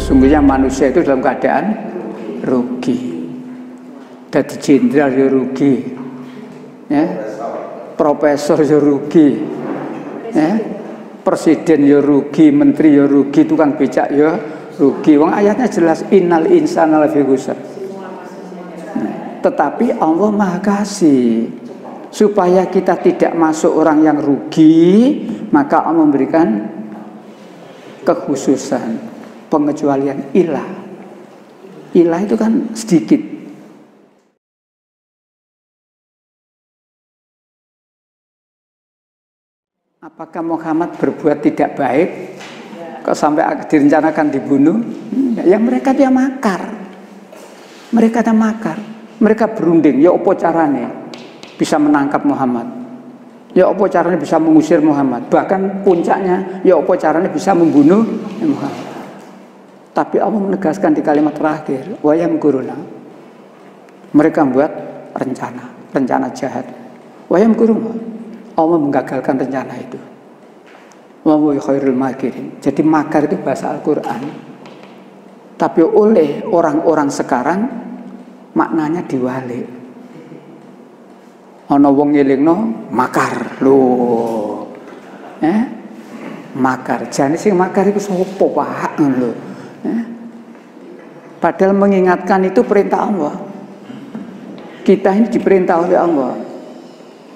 Sesungguhnya manusia itu dalam keadaan rugi. Dadi jenderal ya rugi, ya. Profesor ya rugi, ya. Presiden ya rugi, menteri ya rugi, tukang becak ya rugi. Wong ayatnya jelas innal insana lafi khusr. Tetapi Allah Maha Kasih supaya kita tidak masuk orang yang rugi, maka Allah memberikan kekhususan, pengecualian ilah. Ilah itu kan sedikit. Apakah Muhammad berbuat tidak baik? Kok sampai direncanakan dibunuh? Ya mereka dia makar. Mereka dia makar. Mereka berunding. Ya apa caranya bisa menangkap Muhammad? Ya apa caranya bisa mengusir Muhammad? Bahkan puncaknya, ya apa caranya bisa membunuh Muhammad? Tapi Allah menegaskan di kalimat terakhir, wa yamkuruna. Mereka membuat rencana jahat. Wa yamkuruna. Allah menggagalkan rencana itu. Wa huwa khairul makirin. Jadi makar itu bahasa Al-Qur'an. Tapi oleh orang-orang sekarang maknanya diwalik. Ana wong ngelingno makar lho. Makar. Jane sing makar iku sapa, Pak? Lho. Padahal mengingatkan itu perintah Allah. Kita ini diperintah oleh Allah.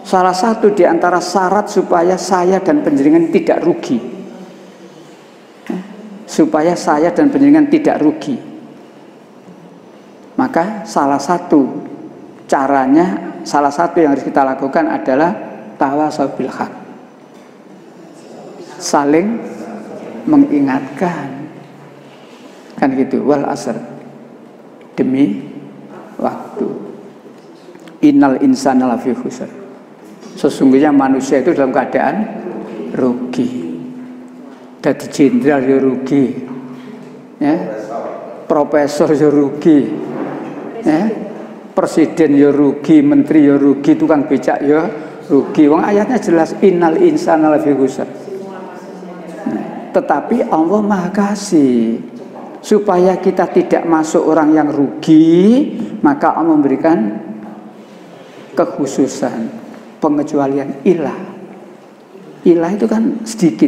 Salah satu di antara syarat supaya saya dan panjenengan tidak rugi. Supaya saya dan panjenengan tidak rugi. Maka salah satu caranya, salah satu yang harus kita lakukan adalah tawasau bil haq. Saling mengingatkan. Kan gitu, wal asr. Demi waktu. Innal insana lafi khusr. Sesungguhnya manusia itu dalam keadaan rugi. Dadi jenderal ya rugi, ya. Profesor ya rugi, ya. Presiden ya rugi, menteri ya rugi, tukang becak ya rugi. Wong ayatnya jelas innal insana lafi khusr. Tetapi Allah Maha Kasih supaya kita tidak masuk orang yang rugi, maka Allah memberikan kekhususan, pengecualian ilah. Ilah itu kan sedikit.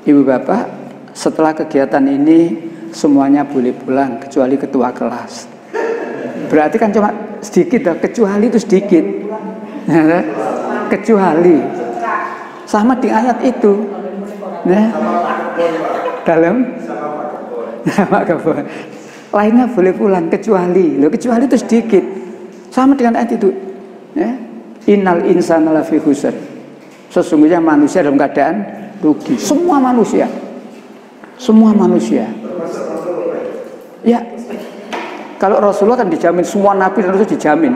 Ibu bapak, setelah kegiatan ini semuanya boleh pulang kecuali ketua kelas. Berarti kan cuma sedikit, kecuali itu sedikit. Kecuali sama di ayat itu. Dalam sama kabar. Lainnya boleh pulang kecuali. Loh, kecuali itu sedikit. Sama dengan ayat itu. Innal insana lafi khusr. Sesungguhnya manusia dalam keadaan rugi. Semua manusia. Semua manusia. Ya. Kalau Rasulullah kan dijamin, semua nabi dan rasul dijamin.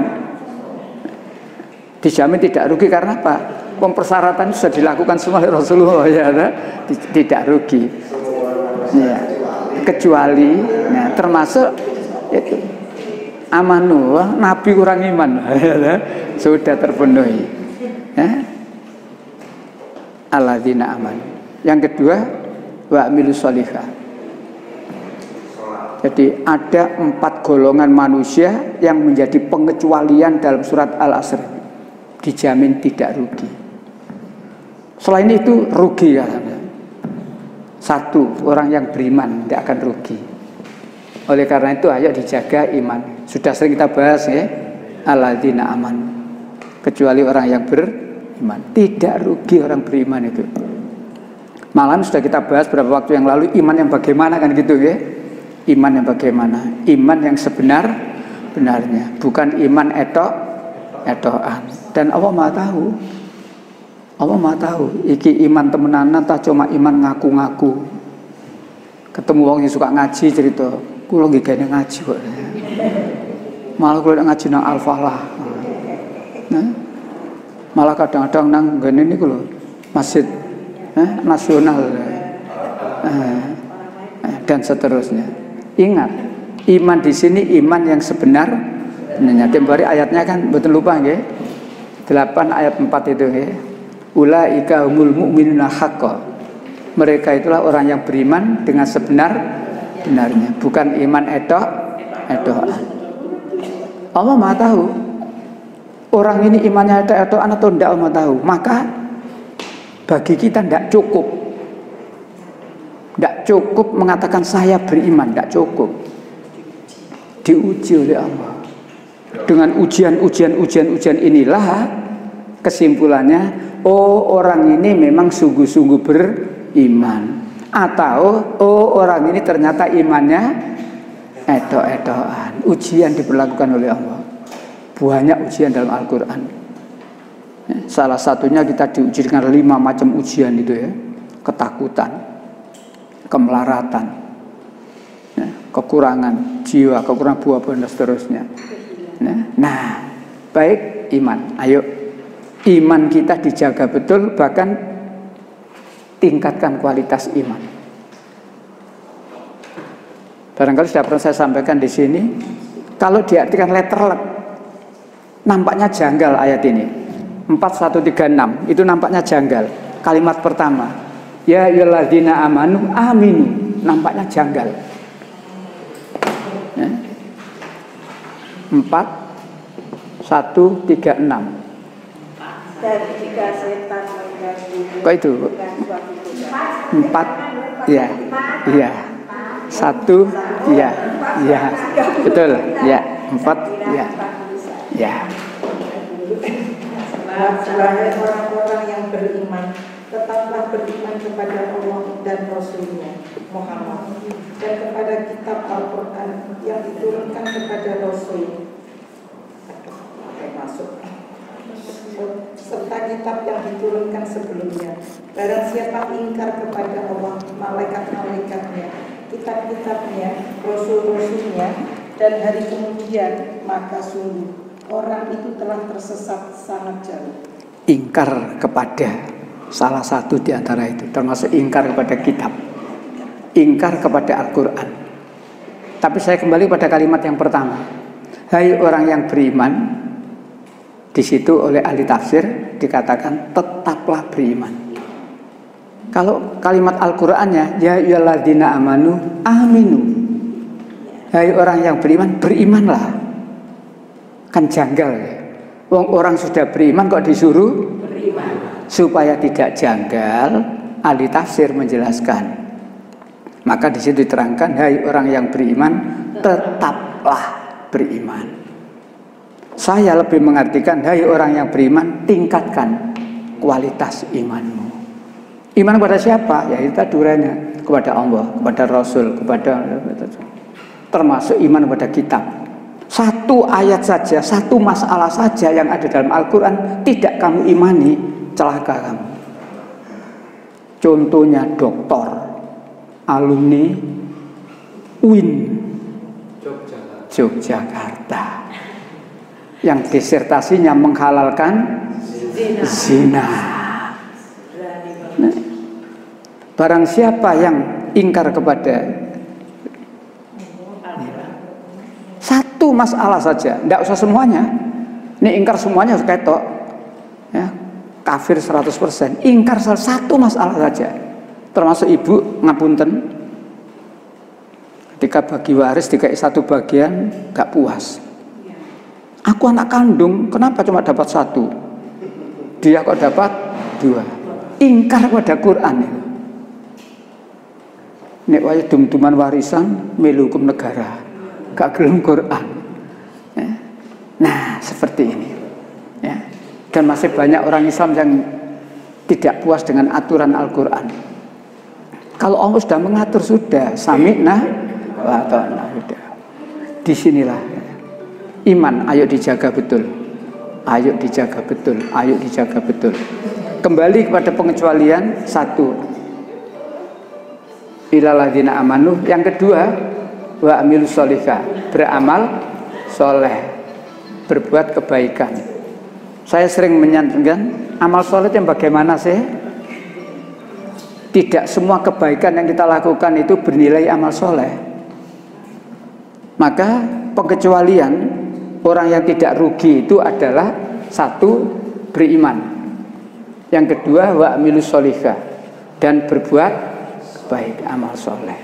Dijamin tidak rugi karena apa? Persyaratan sudah dilakukan semua oleh Rasulullah, ya, tidak rugi. Ya. Kecuali termasuk itu amanu, nabi kurang iman. Sudah terpenuhi. Alladzina aman. Yang kedua, wa amilus sholihah. Jadi ada 4 golongan manusia yang menjadi pengecualian dalam surat Al-Asr. Dijamin tidak rugi. Selain itu rugi ya. 1, orang yang beriman tidak akan rugi. Oleh karena itu ayo dijaga iman. Sudah sering kita bahas ya. Alladzina aman. Kecuali orang yang beriman. Tidak rugi orang beriman itu. Malam sudah kita bahas beberapa waktu yang lalu, iman yang bagaimana kan gitu ya. Iman yang bagaimana? Iman yang sebenar-benarnya, bukan iman etok-etokan. Dan Allah Maha tahu. Allah Maha tahu iki iman temenanan ta cuma iman ngaku-ngaku. Ketemu wong yang suka ngaji cerita, kula nggih gene ngaji kok. Malah kula ngaji nang Al-Falah. Malah kadang-kadang nang ngene niku lho, masjid nasional. Dan seterusnya. Ingat, iman di sini iman yang sebenarnya. Tempo hari ayatnya kan betul lupa nggih. 8 ayat 4 itu nggih. Ulaika humul mu'minuna haqqan. Mereka itulah orang yang beriman dengan sebenar-benarnya, bukan iman edoan. Allah Maha tahu orang ini imannya edoan atau tidak, Allah tahu. Maka bagi kita tidak cukup mengatakan saya beriman, tidak cukup. Diuji oleh Allah. Dengan ujian inilah kesimpulannya, oh orang ini memang sungguh-sungguh beriman, atau oh orang ini ternyata imannya edoan. Ujian diberlakukan oleh Allah. Banyak ujian dalam Al-Quran. Salah satunya kita diuji dengan 5 macam ujian itu ya. Ketakutan, kemelaratan, kekurangan jiwa, kekurangan buah-buahan dan seterusnya. Nah, baik iman. Ayo, iman kita dijaga betul, bahkan tingkatkan kualitas iman. Barangkali sudah pernah saya sampaikan di sini, kalau diartikan letterlet, nampaknya janggal ayat ini. 4136 itu nampaknya janggal. Kalimat pertama, ya ayyuhalladzina amanu aminu, nampaknya janggal. 4136. Dan jika setan mengganggu. Kok itu? 4, ya, iya. 1, ya, iya. Betul, ya. 4, ya, ya. Wahai orang-orang yang beriman, tetaplah beriman kepada Allah dan Rasulnya Muhammad, dan kepada kitab Al-Quran yang diturunkan kepada Rasul, serta kitab yang diturunkan sebelumnya. Barang siapa ingkar kepada Allah, malaikat-malaikatnya, kitab-kitabnya, rasul-rasulnya, dan hari kemudian, maka sungguh orang itu telah tersesat sangat jauh. Ingkar kepada salah satu di antara itu, termasuk ingkar kepada kitab, ingkar kepada Al-Quran. Tapi saya kembali pada kalimat yang pertama, hai orang yang beriman. Di situ oleh ahli tafsir dikatakan tetaplah beriman. Kalau kalimat Al-Qur'annya ya ayyuhalladzina amanu aminu. Hai orang yang beriman, berimanlah. Kan janggal ya. Orang sudah beriman kok disuruh beriman. Supaya tidak janggal, ahli tafsir menjelaskan. Maka di situ diterangkan hai orang yang beriman, tetaplah beriman. Saya lebih mengartikan, hai orang yang beriman, tingkatkan kualitas imanmu. Iman kepada siapa? Ya itu duranya, kepada Allah, kepada Rasul, termasuk iman kepada kitab. Satu ayat saja, satu masalah saja yang ada dalam Al-Quran tidak kamu imani, celaka kamu. Contohnya doktor, alumni UIN Yogyakarta, yang disertasinya menghalalkan zina. Nah, barang siapa yang ingkar kepada satu masalah saja, tidak usah semuanya. Ini ingkar semuanya harus ketok, ya, kafir 100%. Ingkar salah satu masalah saja, termasuk ibu ngapunten, ketika bagi waris dikai satu bagian gak puas. Aku anak kandung, kenapa cuma dapat 1? Dia kok dapat 2? Ingkar pada Quran itu. Nek wae dum-duman warisan melu hukum negara, gak gelem Quran. Nah, seperti ini. Ya. Dan masih banyak orang Islam yang tidak puas dengan aturan Al-Quran. Kalau Allah sudah mengatur, sudah sami'na wa ata'na. Disinilah iman, ayo dijaga betul. Ayo dijaga betul, ayo dijaga betul. Kembali kepada pengecualian 1. Ilalladzina amanu. Yang kedua, wa amilus sholihah, beramal soleh, berbuat kebaikan. Saya sering menyampaikan, amal soleh yang bagaimana sih? Tidak semua kebaikan yang kita lakukan itu bernilai amal soleh. Maka pengecualian orang yang tidak rugi itu adalah 1, beriman. Yang kedua, wa amilus sholihah, dan berbuat baik, amal soleh.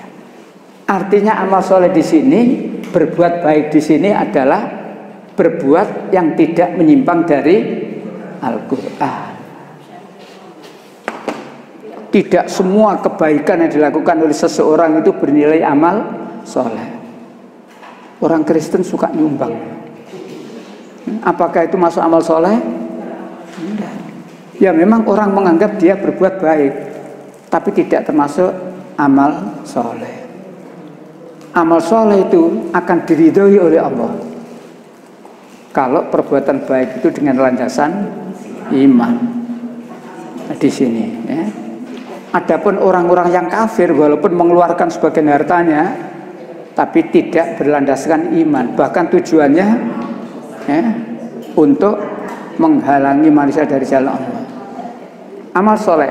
Artinya amal soleh di sini, berbuat baik di sini adalah berbuat yang tidak menyimpang dari Al-Quran. Tidak semua kebaikan yang dilakukan oleh seseorang itu bernilai amal soleh. Orang Kristen suka nyumbang. Apakah itu masuk amal soleh? Tidak. Ya memang orang menganggap dia berbuat baik, tapi tidak termasuk amal soleh. Amal soleh itu akan diridhoi oleh Allah kalau perbuatan baik itu dengan landasan iman. Nah, di sini ya. Adapun orang-orang yang kafir walaupun mengeluarkan sebagian hartanya tapi tidak berlandaskan iman, bahkan tujuannya ya, untuk menghalangi manusia dari jalan Allah. Amal soleh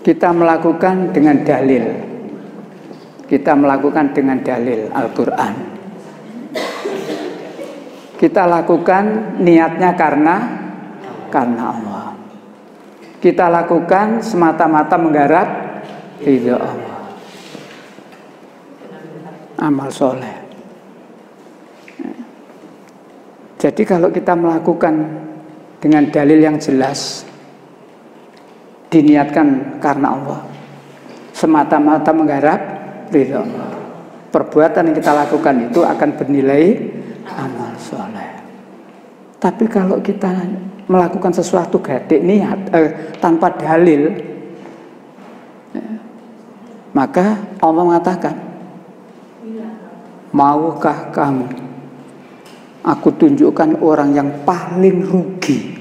kita melakukan dengan dalil. Kita melakukan dengan dalil Al-Quran. Kita lakukan niatnya karena Allah. Kita lakukan semata-mata menggarap ridha Allah. Amal soleh. Jadi kalau kita melakukan dengan dalil yang jelas, diniatkan karena Allah, semata-mata menggarap ridha Allah, perbuatan yang kita lakukan itu akan bernilai amal soleh. Tapi kalau kita melakukan sesuatu gadik niat tanpa dalil, maka Allah mengatakan, maukah kamu aku tunjukkan orang yang paling rugi,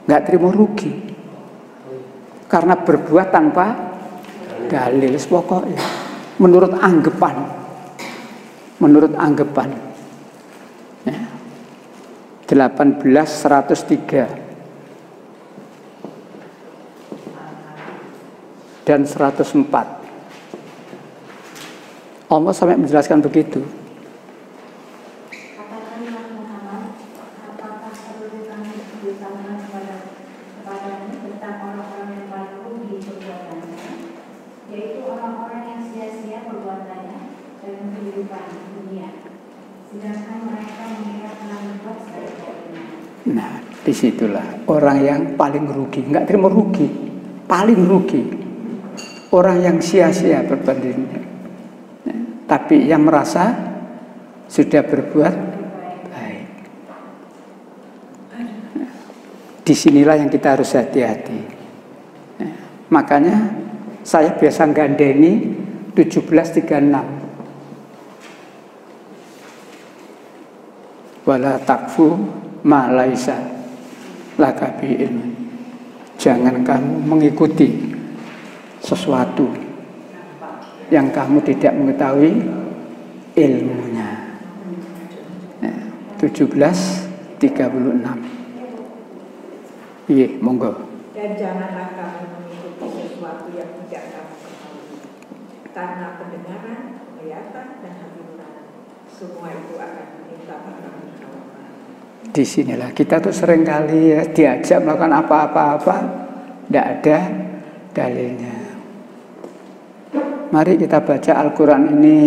nggak terima rugi karena berbuat tanpa dalil, pokoknya menurut anggapan ya. 18:103 dan 104 Allah sampai menjelaskan begitu. Nah, disitulah orang yang paling rugi, nggak terima rugi, paling rugi, orang yang sia-sia berbandingnya, tapi yang merasa sudah berbuat baik. Disinilah yang kita harus hati-hati. Makanya saya biasa gandeni 17:36. Wala takfu ma laisa laka bi ilmu. Jangan kamu mengikuti sesuatu yang kamu tidak mengetahui ilmunya. 17:36. Iya, monggo. Dan janganlah kamu mengikuti sesuatu yang tidak kamu ketahui, karena pendengaran, penglihatan, dan hati nurani, semua itu akan menimpa kamu. Disinilah kita tuh seringkali ya, diajak melakukan apa-apa, tidak ada dalilnya. Mari kita baca Al-Quran ini,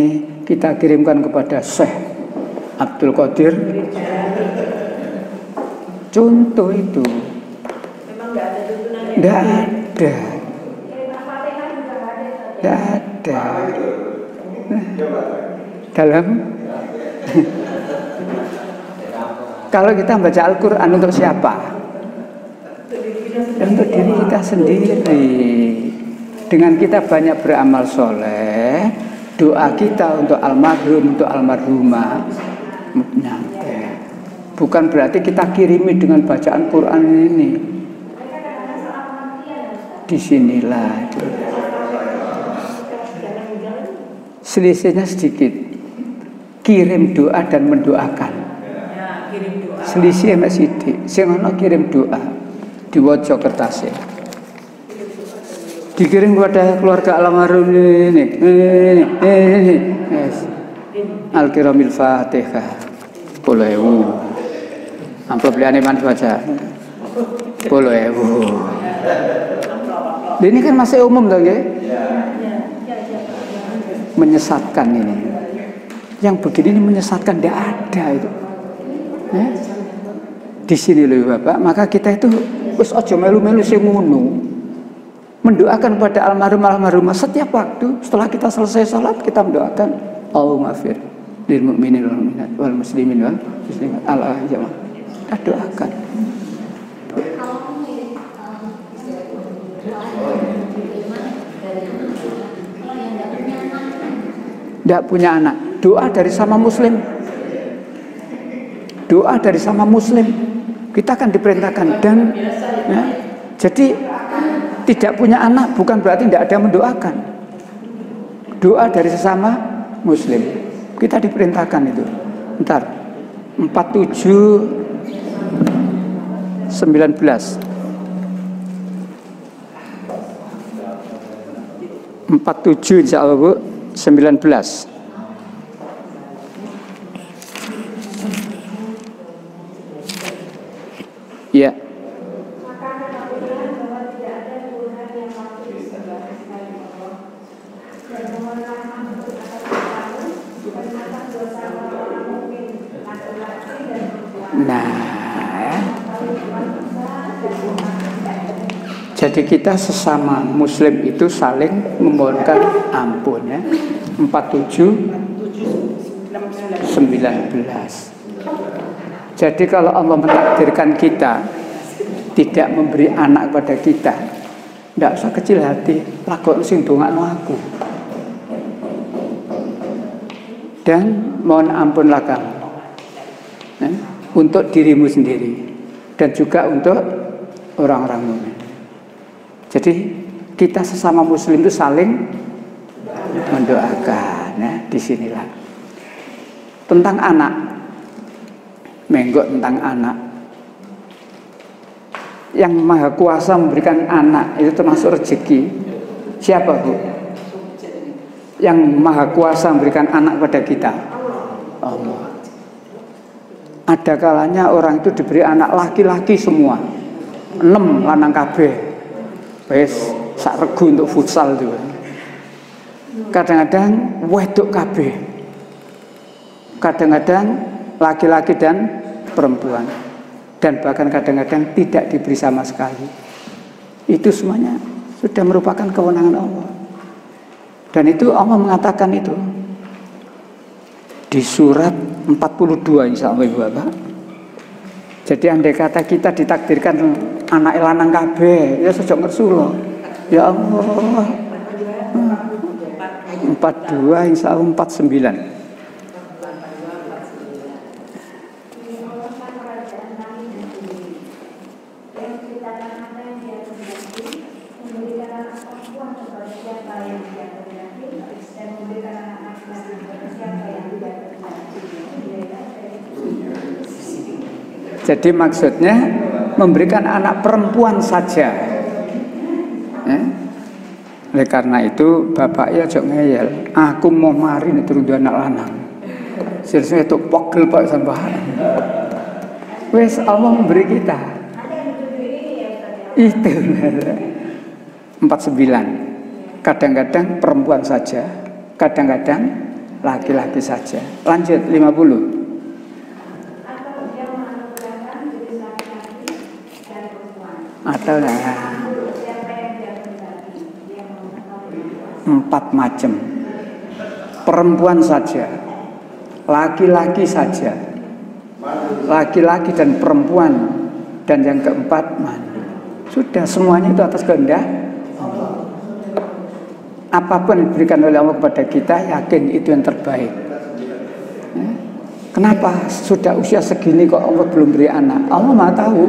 kita kirimkan kepada Syekh Abdul Qadir. Contoh itu. Memang nggak ada tuntunannya. Tidak ada. Tidak ada. Dalam kalau kita baca Al-Quran untuk siapa? Untuk diri kita sendiri. Dengan kita banyak beramal soleh, doa kita untuk almarhum, untuk almarhumah nyampe. Bukan berarti kita kirimi dengan bacaan Quran ini. Disinilah selisihnya sedikit. Kirim doa dan mendoakan. Selisih enak sidik, sing ana kirim doa diwaca kertasnya, dikirim kepada keluarga almarhum ini. Al-Kiramil Fatihah 10.000. Amplop liane man baca 10.000. Ini kan masih umum toh ya? Menyesatkan ini. Yang begini ini menyesatkan, tidak ada itu. Ya? Di sini loh Bapak, maka kita itu wis aja melu-melu sing ngono. Mendoakan pada almarhumah setiap waktu setelah kita selesai salat kita mendoakan Allahumma fir lil mu'minin wal mu'minat wal muslimin wal muslimat al jamaah. Kita doakan. Tidak punya anak, doa dari sama muslim. Doa dari sama muslim. Kita akan diperintahkan dan ya, jadi tidak punya anak bukan berarti tidak ada yang mendoakan. Doa dari sesama muslim. Kita diperintahkan itu. Bentar. 47:19. 47 insya Allah Bu. 19. Ya. Nah, jadi kita sesama muslim itu saling memohonkan ampun ya. 47:19. Jadi kalau Allah mentakdirkan kita tidak memberi anak kepada kita, tidak usah kecil hati, lakon sing dongakno aku. Dan mohon ampunlah kamu untuk dirimu sendiri dan juga untuk orang-orang mukmin. Jadi kita sesama muslim itu saling mendoakan ya, disinilah. Tentang anak, menggok tentang anak. Yang maha kuasa memberikan anak itu termasuk rezeki. Siapa Bu? Yang maha kuasa memberikan anak pada kita? Allah. Ada kalanya orang itu diberi anak laki-laki semua, 6 lanang kabeh, wes sak regu untuk futsal itu. Kadang-kadang wedok kabeh, kadang-kadang laki-laki dan perempuan, dan bahkan kadang-kadang tidak diberi sama sekali. Itu semuanya sudah merupakan kewenangan Allah. Dan itu Allah mengatakan itu di surat 42 insya Allah Ibu Bapak. Jadi andai kata kita ditakdirkan anak lanang kabeh, ya sejak ngersulo. Ya Allah. 42 insya Allah 49. Jadi maksudnya memberikan anak perempuan saja. Oleh karena itu bapaknya jok ngeyel, aku mau mari turun dua anak lanang. Seharusnya itu pokil pak sampai. Wes Allah memberi kita. Itu 49. Kadang-kadang perempuan saja, kadang-kadang laki-laki saja. Lanjut 50. Atau 4 macam. Perempuan saja, laki-laki saja, laki-laki dan perempuan, dan yang keempat mani. Sudah semuanya itu atas kehendak Allah. Apapun yang diberikan oleh Allah kepada kita, yakin itu yang terbaik. Kenapa sudah usia segini kok Allah belum beri anak? Allah Maha tahu.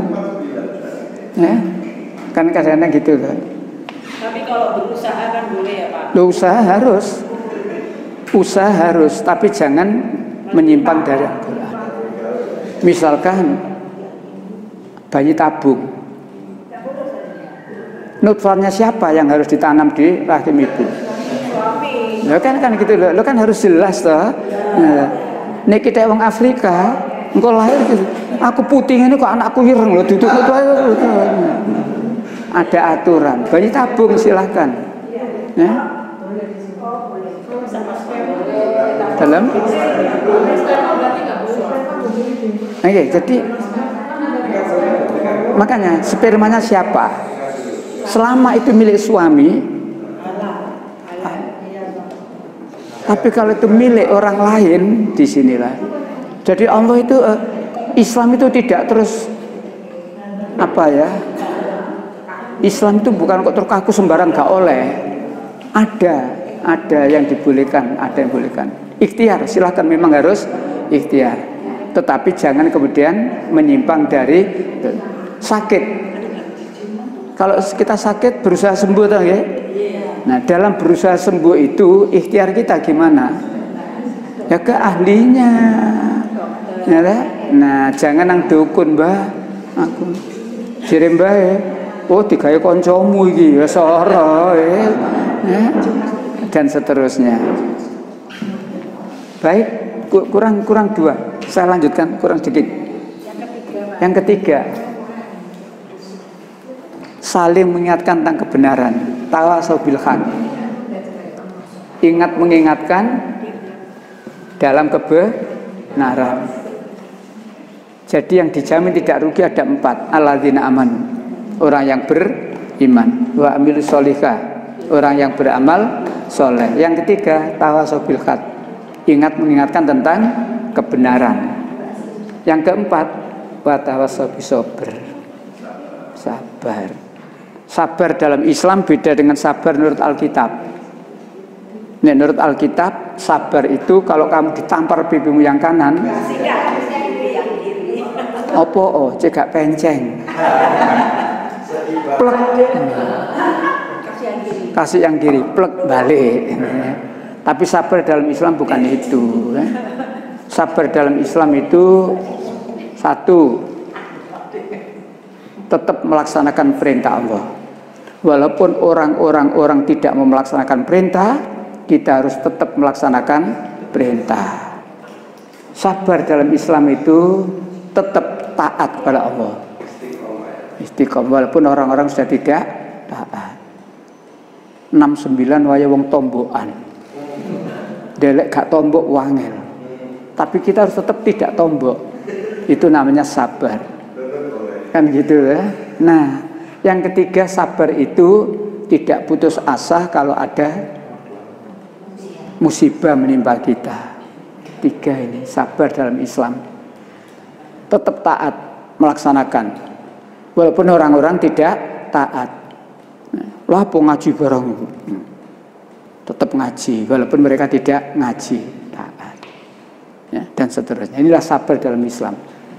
Ya, kan kadang-kadang gitu kan. Tapi kalau berusaha kan boleh ya Pak? Lo usaha harus, tapi jangan menyimpang dari Al-Quran. Misalkan bayi tabung, nutfahnya siapa yang harus ditanam di rahim ibu? Lo kan gitu lo kan harus jelas toh. Nah, ini kita orang Afrika, engkau lahir gitu. Aku putih ini kok anakku ireng loh, duduk itu. ada aturan. Bayi tabung silahkan. Ya. Dalam. Oke, jadi makanya spermanya siapa? Selama itu milik suami. Tapi kalau itu milik orang lain, disinilah. Jadi Allah itu Islam itu tidak terus apa ya? Islam itu bukan kok terkaku sembarang gak oleh. Ada yang dibolehkan, ada yang bolehkan. Ikhtiar, silahkan memang harus ikhtiar. Tetapi jangan kemudian menyimpang dari sakit. Kalau kita sakit berusaha sembuh toh ya. Nah, dalam berusaha sembuh itu ikhtiar kita gimana? Ya ke ahlinya. Ya, nah, jangan nang dukun, Mbah. Aku jere Mbah oh digawe kancamu iki ya sora ya. Dan seterusnya. Baik, kurang dua. Saya lanjutkan kurang sedikit. Yang ketiga, saling mengingatkan tentang kebenaran. Tawasau bil haq. Ingat mengingatkan dalam kebenaran. Jadi yang dijamin tidak rugi ada 4. Alladzina amanu, orang yang beriman. Wa amilus sholihah, orang yang beramal soleh. Yang ketiga, tawasau bil haq. Ingat mengingatkan tentang kebenaran. Yang keempat, wa tawasau bisabr. Sabar. Sabar dalam Islam beda dengan sabar menurut Alkitab. Menurut Alkitab, sabar itu kalau kamu ditampar pipimu yang kanan, opo cegak penceng, plek, kasih yang kiri, plek balik. Tapi sabar dalam Islam bukan itu. Sabar dalam Islam itu satu, tetap melaksanakan perintah Allah. Walaupun orang tidak melaksanakan perintah, kita harus tetap melaksanakan perintah. Sabar dalam Islam itu tetap taat kepada Allah. Istiqomah walaupun orang-orang sudah tidak taat. 69 waya wong tombokan. Delek gak tombok wangel. Tapi kita harus tetap tidak tombok. Itu namanya sabar. Kan gitu ya. Nah, yang ketiga, sabar itu tidak putus asa kalau ada musibah menimpa kita. Tiga ini, sabar dalam Islam. Tetap taat melaksanakan. Walaupun orang-orang tidak taat. Lah apa ngaji bareng. Tetap ngaji walaupun mereka tidak ngaji, taat. Ya, dan seterusnya. Inilah sabar dalam Islam.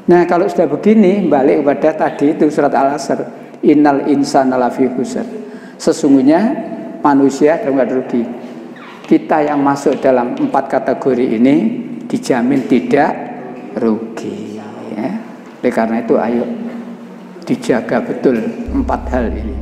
Nah, kalau sudah begini, balik kepada tadi itu surat Al-Asr. Innal insana lafi khusr. Sesungguhnya manusia dalam keadaan rugi. Kita yang masuk dalam 4 kategori ini dijamin tidak rugi. Ya. Oleh karena itu, ayo dijaga betul 4 hal ini.